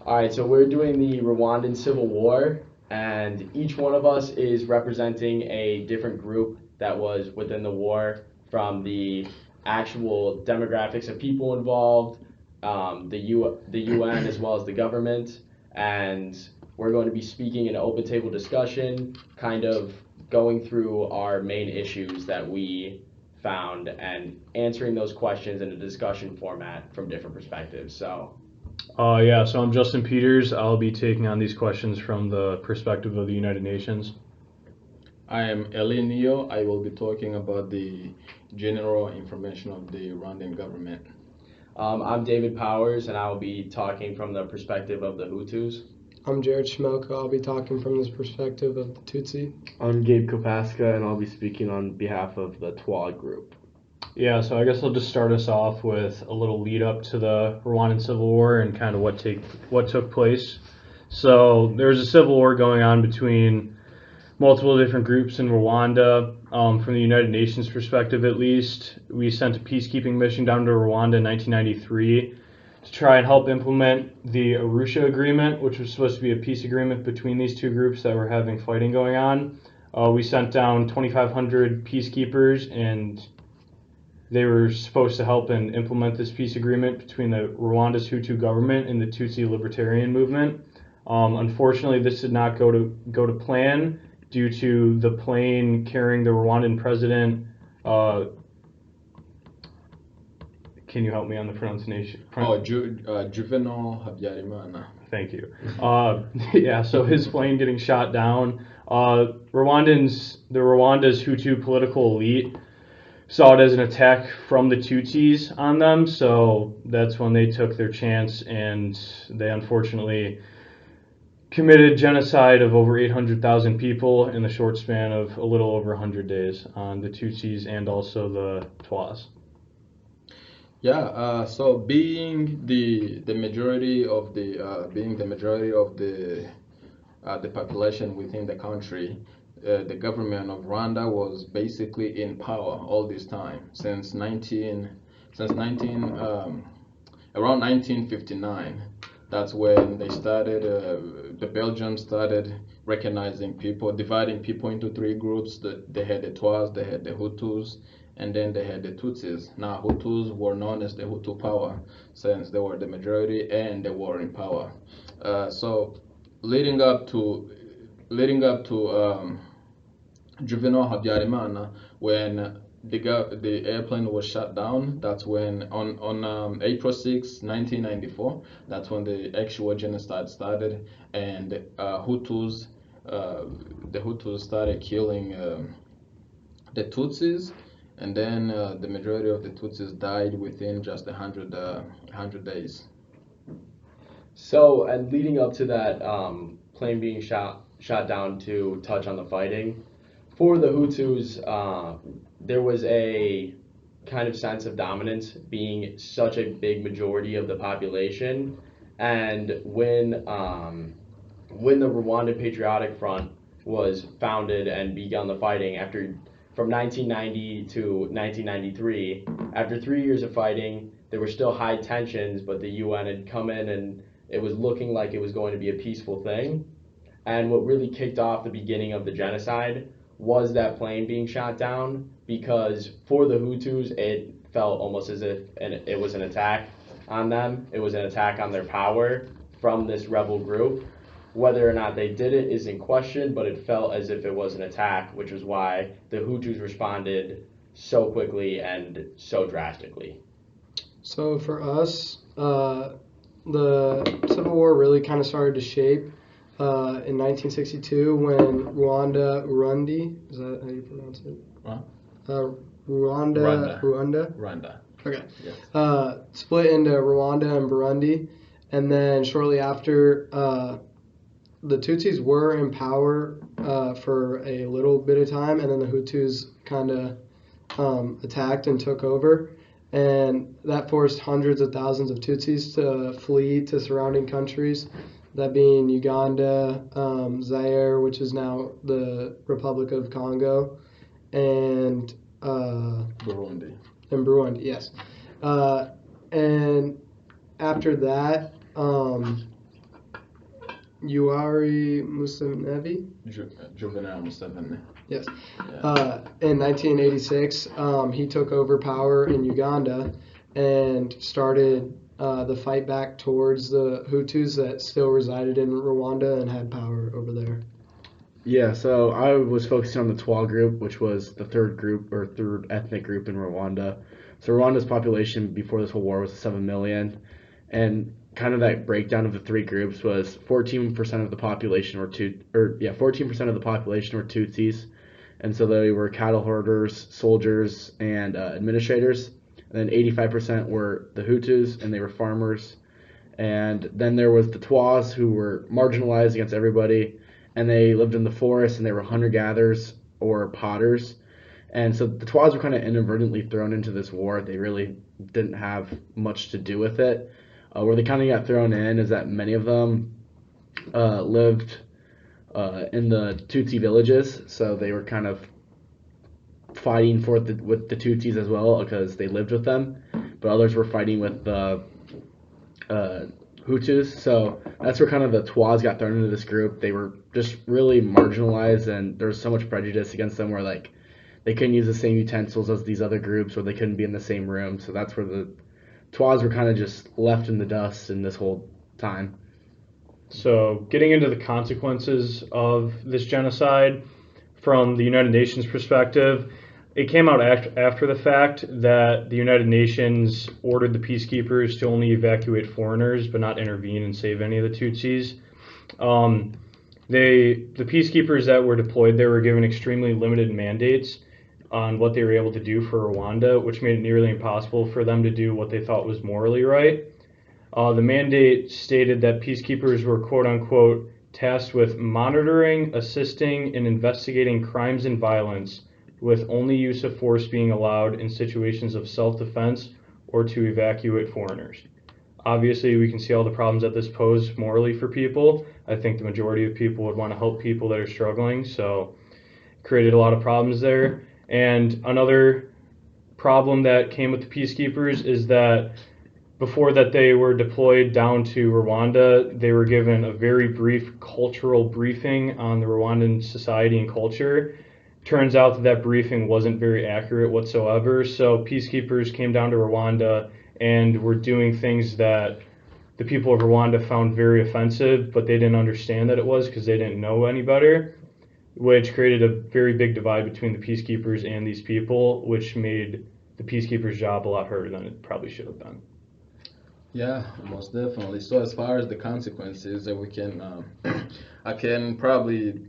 All right, so we're doing the Rwandan Civil War, and each one of us is representing a different group that was within the war, from the actual demographics of people involved, the UN, as well as the government, and we're going to be speaking in an open table discussion, kind of going through our main issues that we found and answering those questions in a discussion format from different perspectives. So I'm Justin Peters. I'll be taking on these questions from the perspective of the United Nations. I am Eli Neo. I will be talking about the general information of the Rwandan government. I'm David Powers, and I will be talking from the perspective of the Hutus. I'm Jared Schmelka. I'll be talking from this perspective of the Tutsi. I'm Gabe Kopaska, and I'll be speaking on behalf of the Twa group. Yeah, so I guess I'll just start us off with a little lead up to the Rwandan Civil War and kind of what took place. So there was a civil war going on between multiple different groups in Rwanda. From the United Nations perspective, at least, we sent a peacekeeping mission down to Rwanda in 1993 to try and help implement the Arusha Agreement, which was supposed to be a peace agreement between these two groups that were having fighting going on. We sent down 2,500 peacekeepers, and they were supposed to help and implement this peace agreement between the Rwanda's Hutu government and the Tutsi libertarian movement. Unfortunately, this did not go to plan due to the plane carrying the Rwandan president. Can you help me on the pronunciation? Juvenal Habyarimana. Thank you. So his plane getting shot down. Rwanda's Hutu political elite saw it as an attack from the Tutsis on them, so that's when they took their chance, and they unfortunately committed genocide of over 800,000 people in the short span of a little over 100 days on the Tutsis and also the Twas. So being the majority of the population within the country, the government of Rwanda was basically in power all this time around 1959. That's when they started. The Belgians started recognizing people, dividing people into three groups. They had the Twas, they had the Hutus, and then they had the Tutsis. Now Hutus were known as the Hutu power since they were the majority and they were in power. So leading up to Juvenal Habyarimana, when the airplane was shut down, that's when on April 6, 1994, that's when the actual genocide started, and the Hutus started killing the Tutsis, and then the majority of the Tutsis died within just 100 days. So, and leading up to that plane being shot down, to touch on the fighting, for the Hutus, there was a kind of sense of dominance, being such a big majority of the population. And when the Rwandan Patriotic Front was founded and began the fighting from 1990 to 1993, after 3 years of fighting, there were still high tensions, but the UN had come in and it was looking like it was going to be a peaceful thing. And what really kicked off the beginning of the genocide was that plane being shot down, because for the Hutus, it felt almost as if it was an attack on them. It was an attack on their power from this rebel group. Whether or not they did it is in question, but it felt as if it was an attack, which was why the Hutus responded so quickly and so drastically. So for us, the Civil War really kind of started to shape in 1962 when Urundi, is that how you pronounce it? Rwanda. Okay. Yes. Split into Rwanda and Burundi, and then shortly after, the Tutsis were in power for a little bit of time, and then the Hutus kind of attacked and took over. And that forced hundreds of thousands of Tutsis to flee to surrounding countries, that being Uganda, Zaire, which is now the Republic of Congo, and Burundi. And Burundi, yes. And after that, Yoweri Museveni. Juvenile Museveni. Yes. Yeah. In 1986, he took over power in Uganda and started the fight back towards the Hutus that still resided in Rwanda and had power over there. Yeah, so I was focusing on the Twa group, which was the third ethnic group in Rwanda. So Rwanda's population before this whole war was 7 million, and kind of that breakdown of the three groups was 14% of the population were 14% of the population were Tutsis, and so they were cattle herders, soldiers, and administrators. And then 85% were the Hutus, and they were farmers. And then there was the Twas, who were marginalized against everybody, and they lived in the forest, and they were hunter-gatherers or potters. And so the Twas were kind of inadvertently thrown into this war. They really didn't have much to do with it. Where they kind of got thrown in is that many of them lived in the Tutsi villages, so they were kind of fighting with the Tutsis as well because they lived with them. But others were fighting with the Hutus, so that's where kind of the Twas got thrown into this group. They were just really marginalized, and there was so much prejudice against them where like they couldn't use the same utensils as these other groups, or they couldn't be in the same room. So that's where the Twas were kind of just left in the dust in this whole time. So, getting into the consequences of this genocide from the United Nations perspective, it came out after the fact that the United Nations ordered the peacekeepers to only evacuate foreigners but not intervene and save any of the Tutsis. The peacekeepers that were deployed there were given extremely limited mandates on what they were able to do for Rwanda, which made it nearly impossible for them to do what they thought was morally right. The mandate stated that peacekeepers were quote unquote tasked with monitoring, assisting, and investigating crimes and violence, with only use of force being allowed in situations of self-defense or to evacuate foreigners. Obviously, we can see all the problems that this posed morally for people. I think the majority of people would want to help people that are struggling, so it created a lot of problems there. And another problem that came with the peacekeepers is that before that they were deployed down to Rwanda, they were given a very brief cultural briefing on the Rwandan society and culture. Turns out that that briefing wasn't very accurate whatsoever, so peacekeepers came down to Rwanda and were doing things that the people of Rwanda found very offensive, but they didn't understand that it was because they didn't know any better, which created a very big divide between the peacekeepers and these people, which made the peacekeepers' job a lot harder than it probably should have been. Yeah, most definitely. So as far as the consequences, we can, I can probably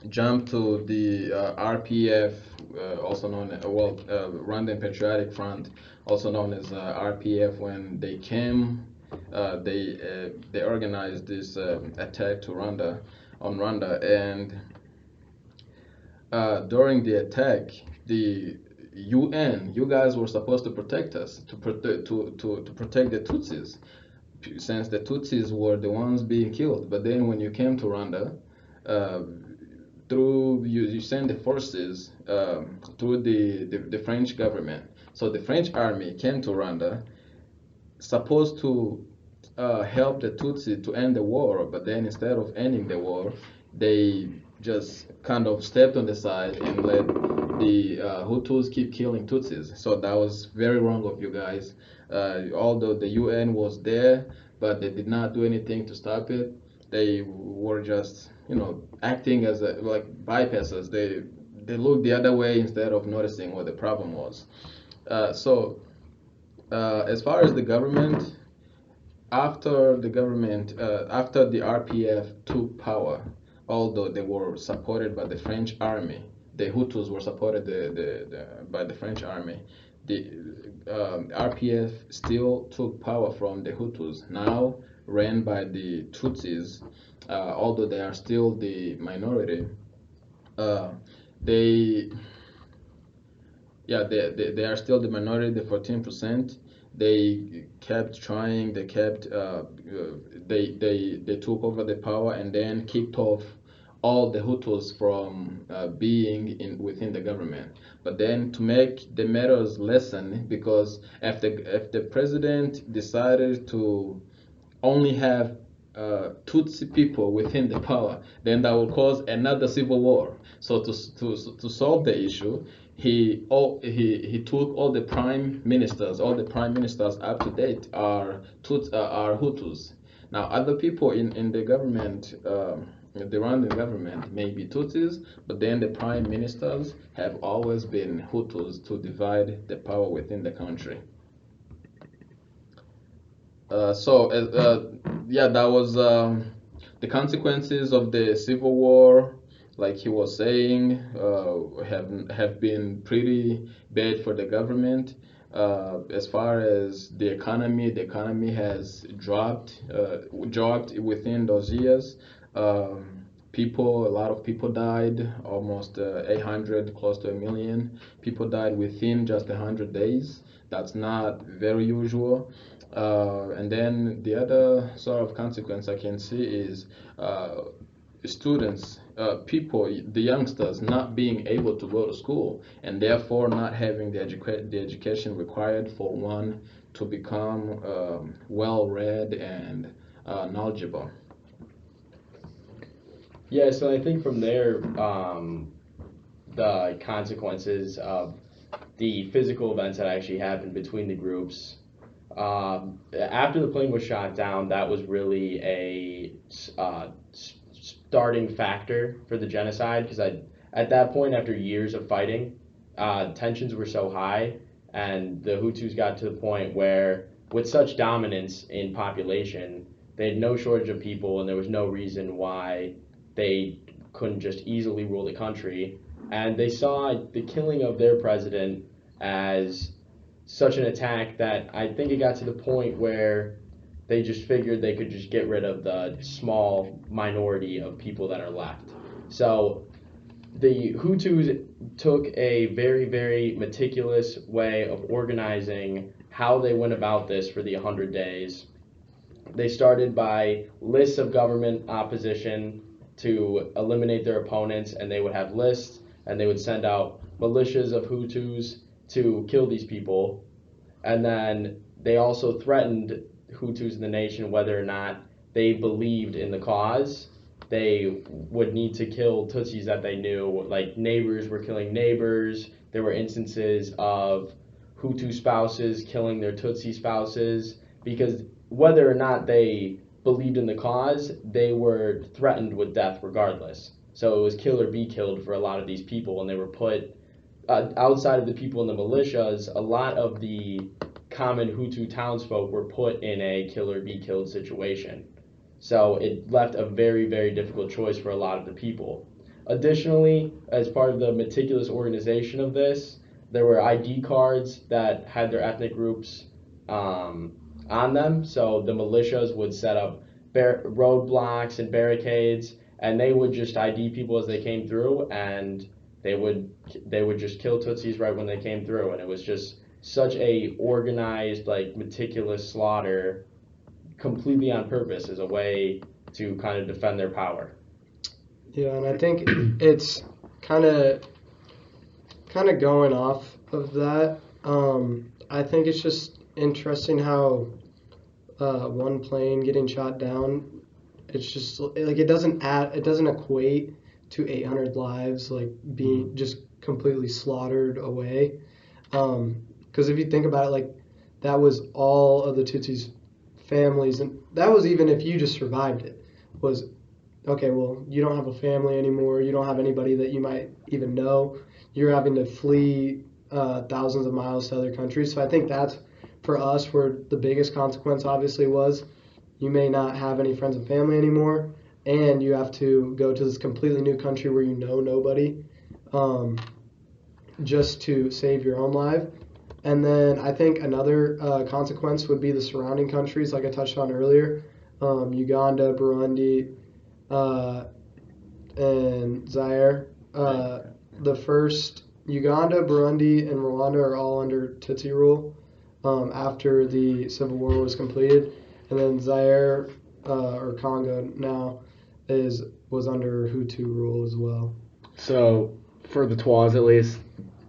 jump to the RPF, also known as Rwandan Patriotic Front, also known as RPF. When they came, they organized this attack to Rwanda, and during the attack, the UN, you guys were supposed to protect us, to protect the Tutsis, since the Tutsis were the ones being killed. But then when you came to Rwanda, through you send the forces through the French government. So the French army came to Rwanda, supposed to help the Tutsi to end the war, but then instead of ending the war, they just kind of stepped on the side and let the Hutus keep killing Tutsis. So that was very wrong of you guys. Although the UN was there, but they did not do anything to stop it. They were just, acting as like bypassers. They looked the other way instead of noticing what the problem was. As far as the government, after the RPF took power, although they were supported by the French army, the Hutus were supported by the French army. The RPF still took power from the Hutus, now ran by the Tutsis, although they are still the minority. They they are still the minority, the 14%. They kept trying. They kept. They took over the power and then kicked off all the Hutus from being within the government. But then to make the matters lessen, because if the president decided to only have Tutsi people within the power, then that will cause another civil war. So to solve the issue, he took all the prime ministers. All the prime ministers up to date are Hutus. Now other people in the government. The Rwandan government may be Tutsis, but then the prime ministers have always been Hutus to divide the power within the country. Yeah, that was the consequences of the civil war. Like he was saying, have been pretty bad for the government. As far as the economy has dropped within those years. A lot of people died, almost 800, close to 1 million people died within just 100 days. That's not very usual. And then the other sort of consequence I can see is students, the youngsters not being able to go to school and therefore not having the education required for one to become well-read and knowledgeable. Yeah, so I think from there, the consequences of the physical events that actually happened between the groups. After the plane was shot down, that was really a starting factor for the genocide because at that point, after years of fighting, tensions were so high, and the Hutus got to the point where, with such dominance in population, they had no shortage of people, and there was no reason why they couldn't just easily rule the country. And they saw the killing of their president as such an attack that I think it got to the point where they just figured they could just get rid of the small minority of people that are left. So the Hutus took a very, very meticulous way of organizing how they went about this for the 100 days. They started by lists of government opposition to eliminate their opponents, and they would have lists, and they would send out militias of Hutus to kill these people. And then they also threatened Hutus in the nation whether or not they believed in the cause. They would need to kill Tutsis that they knew, like neighbors were killing neighbors. There were instances of Hutu spouses killing their Tutsi spouses because whether or not they believed in the cause, they were threatened with death regardless. So it was kill or be killed for a lot of these people, and they were put outside of the people in the militias. A lot of the common Hutu townsfolk were put in a kill or be killed situation. So it left a very, very difficult choice for a lot of the people. Additionally, as part of the meticulous organization of this, there were ID cards that had their ethnic groups on them. So the militias would set up roadblocks and barricades, and they would just ID people as they came through, and they would just kill Tutsis right when they came through. And it was just such a organized, like meticulous slaughter, completely on purpose, as a way to kind of defend their power. Yeah, and I think it's kind of going off of that. I think it's just interesting how one plane getting shot down, it's just like it doesn't equate to 800 lives like being just completely slaughtered away. Because if you think about it, like that was all of the Tutsis' families, and that was even if you just survived it. Was okay. Well, you don't have a family anymore. You don't have anybody that you might even know. You're having to flee thousands of miles to other countries. So I think that's for us where the biggest consequence obviously was you may not have any friends and family anymore, and you have to go to this completely new country where you know nobody just to save your own life. And then I think another consequence would be the surrounding countries, like I touched on earlier, Uganda, Burundi, and Zaire. The first, Uganda, Burundi, and Rwanda are all under Tutsi rule after the civil war was completed. And then Zaire, or Congo now, was under Hutu rule as well. So for the Twas at least,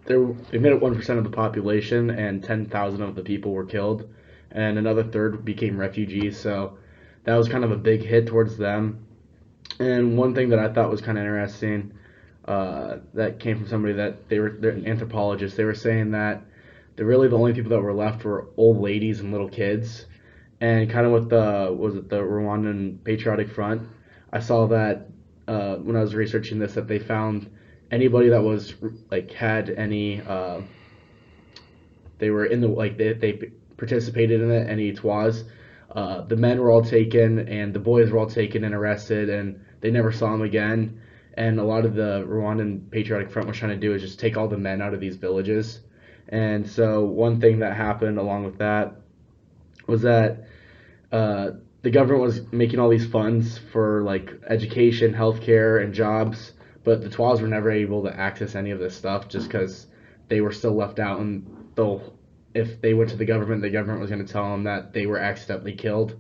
they made up 1% of the population, and 10,000 of the people were killed, and another third became refugees. So that was kind of a big hit towards them. And one thing that I thought was kind of interesting, that came from somebody they're an anthropologist. They were saying that the only people that were left were old ladies and little kids. And kind of with the Rwandan Patriotic Front, I saw that when I was researching this, that they found anybody that was like had any they were in the like they participated in it, any Twas. The men were all taken and the boys were all taken and arrested, and they never saw them again. And a lot of the Rwandan Patriotic Front was trying to do is just take all the men out of these villages. And so one thing that happened along with that was that the government was making all these funds for like education, healthcare, and jobs, but the Twas were never able to access any of this stuff just because they were still left out. And if they went to the government was going to tell them that they were accidentally killed.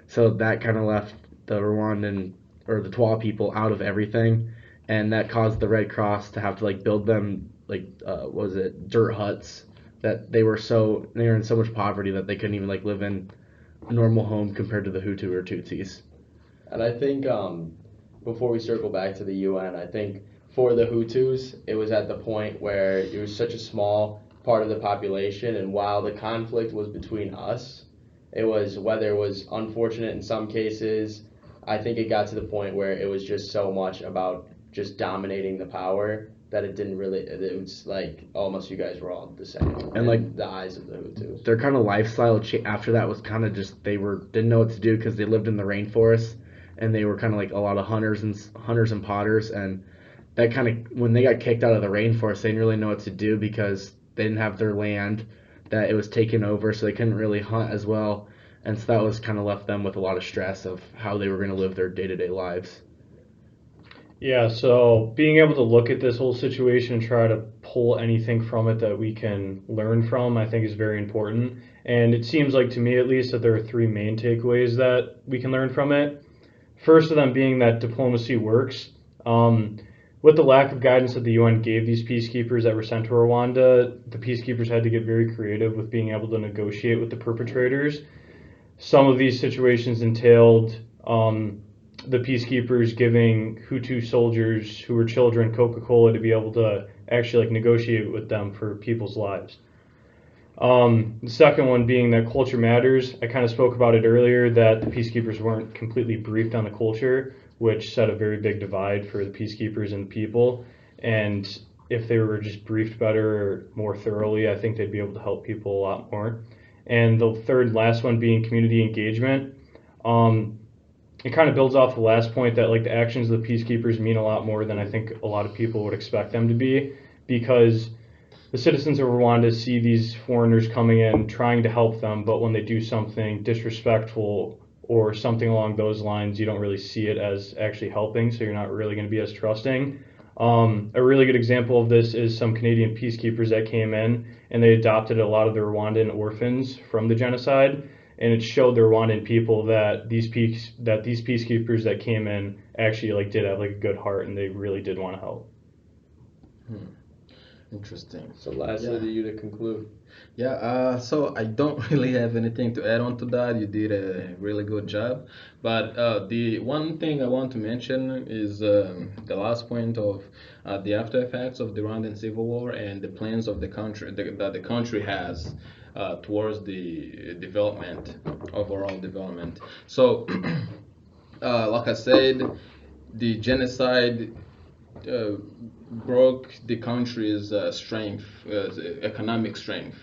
So that kind of left the Rwandan or the Twa people out of everything, and that caused the Red Cross to have to like build them like was it dirt huts that they were in so much poverty that they couldn't even like live in a normal home compared to the Hutu or Tutsis. And I think before we circle back to the UN, I think for the Hutus, it was at the point where it was such a small part of the population, and while the conflict was between us, it was, whether it was unfortunate in some cases, I think it got to the point where it was just so much about just dominating the power that it was like almost you guys were all the same And in like the eyes of the Hutus. their kind of lifestyle after that was kind of just didn't know what to do because they lived in the rainforest, and they were kind of like a lot of hunters and potters, and that kind of when they got kicked out of the rainforest, they didn't really know what to do because they didn't have their land, that it was taken over, so they couldn't really hunt as well, and so that was kind of left them with a lot of stress of how they were going to live their day-to-day lives. Yeah, so being able to look at this whole situation and try to pull anything from it that we can learn from, I think is very important. And it seems like, to me at least, that there are three main takeaways that we can learn from it. First of them being that diplomacy works. With the lack of guidance that the UN gave these peacekeepers that were sent to Rwanda, the peacekeepers had to get very creative with being able to negotiate with the perpetrators. Some of these situations entailed the peacekeepers giving Hutu soldiers who were children Coca-Cola to be able to actually like negotiate with them for people's lives. The second one being that culture matters. I kind of spoke about it earlier that the peacekeepers weren't completely briefed on the culture, which set a very big divide for the peacekeepers and the people. And if they were just briefed better or more thoroughly, I think they'd be able to help people a lot more. And the third and last one being community engagement. It kind of builds off the last point that like the actions of the peacekeepers mean a lot more than I think a lot of people would expect them to be, because the citizens of Rwanda see these foreigners coming in trying to help them, but when they do something disrespectful or something along those lines, you don't really see it as actually helping, so you're not really going to be as trusting. A really good example of this is some Canadian peacekeepers that came in and they adopted a lot of the Rwandan orphans from the genocide, and it showed the Rwandan people that these peacekeepers that came in actually like did have like a good heart and they really did want to help. Interesting. So lastly, to you to conclude. Yeah, so I don't really have anything to add on to that. You did a really good job. But the one thing I want to mention is the last point of the after effects of the Rwandan Civil War and the plans of the country that the country has towards the development, overall development. So, like I said, the genocide broke the country's strength, economic strength.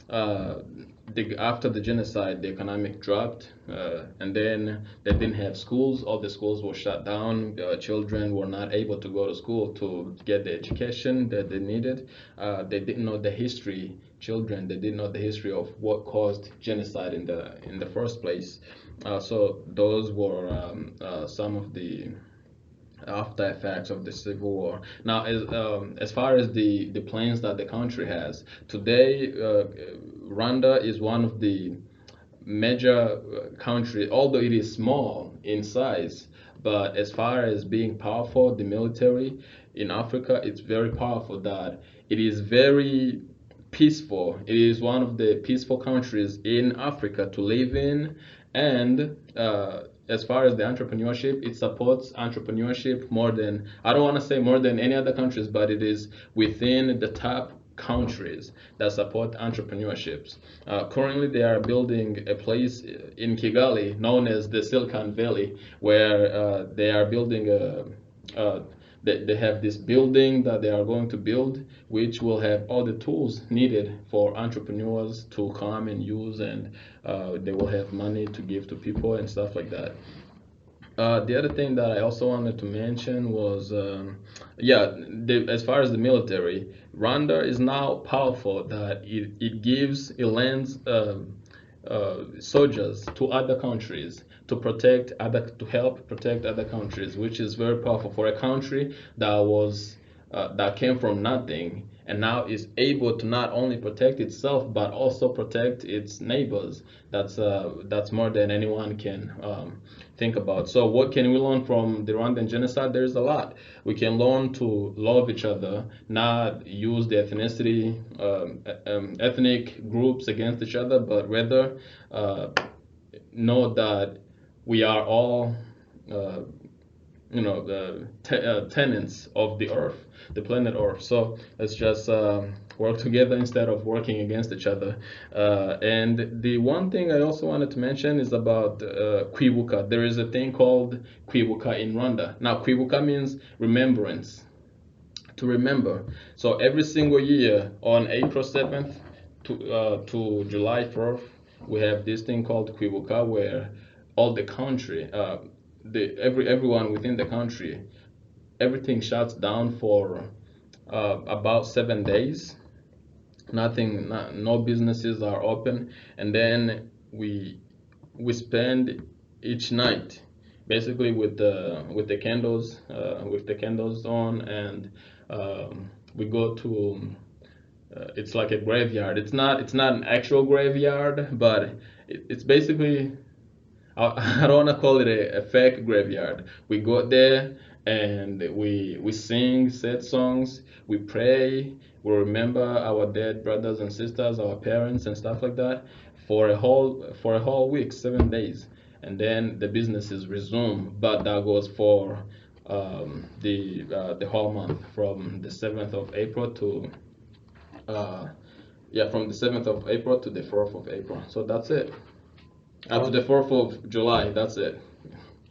After the genocide, the economic dropped, and then they didn't have schools. All the schools were shut down. Children were not able to go to school to get the education that they needed. They didn't know the history. Children, they didn't know the history of what caused genocide in the first place. So those were some of the after effects of the civil war. Now, as far as the plans that the country has today, Rwanda is one of the major countries, although it is small in size. But as far as being powerful, the military in Africa, it's very powerful. That it is very peaceful. It is one of the peaceful countries in Africa to live in, and as far as the entrepreneurship, it supports entrepreneurship more than, I don't want to say more than any other countries, but it is within the top countries that support entrepreneurships. Currently, they are building a place in Kigali known as the Silicon Valley, where they are building they have this building that they are going to build, which will have all the tools needed for entrepreneurs to come and use, and they will have money to give to people and stuff like that. The other thing that I also wanted to mention was, as far as the military, Rwanda is now powerful that it lends soldiers to other countries to help protect other countries, which is very powerful for a country that came from nothing and now is able to not only protect itself but also protect its neighbors. That's more than anyone can think about. So what can we learn from the Rwandan genocide? There's a lot. We can learn to love each other, not use the ethnic groups against each other, but rather know that we are all tenants of the earth, the planet earth. So let's just work together instead of working against each other. And the one thing I also wanted to mention is about kwibuka. There is a thing called kwibuka in Rwanda. Now kwibuka means remembrance, to remember. So every single year on April 7th to July 4th, we have this thing called kwibuka, where all the country, everyone within the country, everything shuts down for about 7 days. No businesses are open, and then we spend each night basically with the candles on, and we go to it's like a graveyard. It's not an actual graveyard, but it's basically, I don't want to call it a fake graveyard. We go there and we sing sad songs, we pray, we remember our dead brothers and sisters, our parents and stuff like that for a whole week, 7 days, and then the businesses resume. But that goes for the whole month from the 7th of April to from the 7th of April to the 4th of April. So that's it. To the 4th of July, that's it.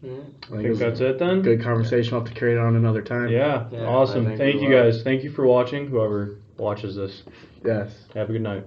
I think that's it then. Good conversation. I'll have to carry it on another time. Yeah, awesome. Thank you guys. Thank you for watching, whoever watches this. Yes. Have a good night.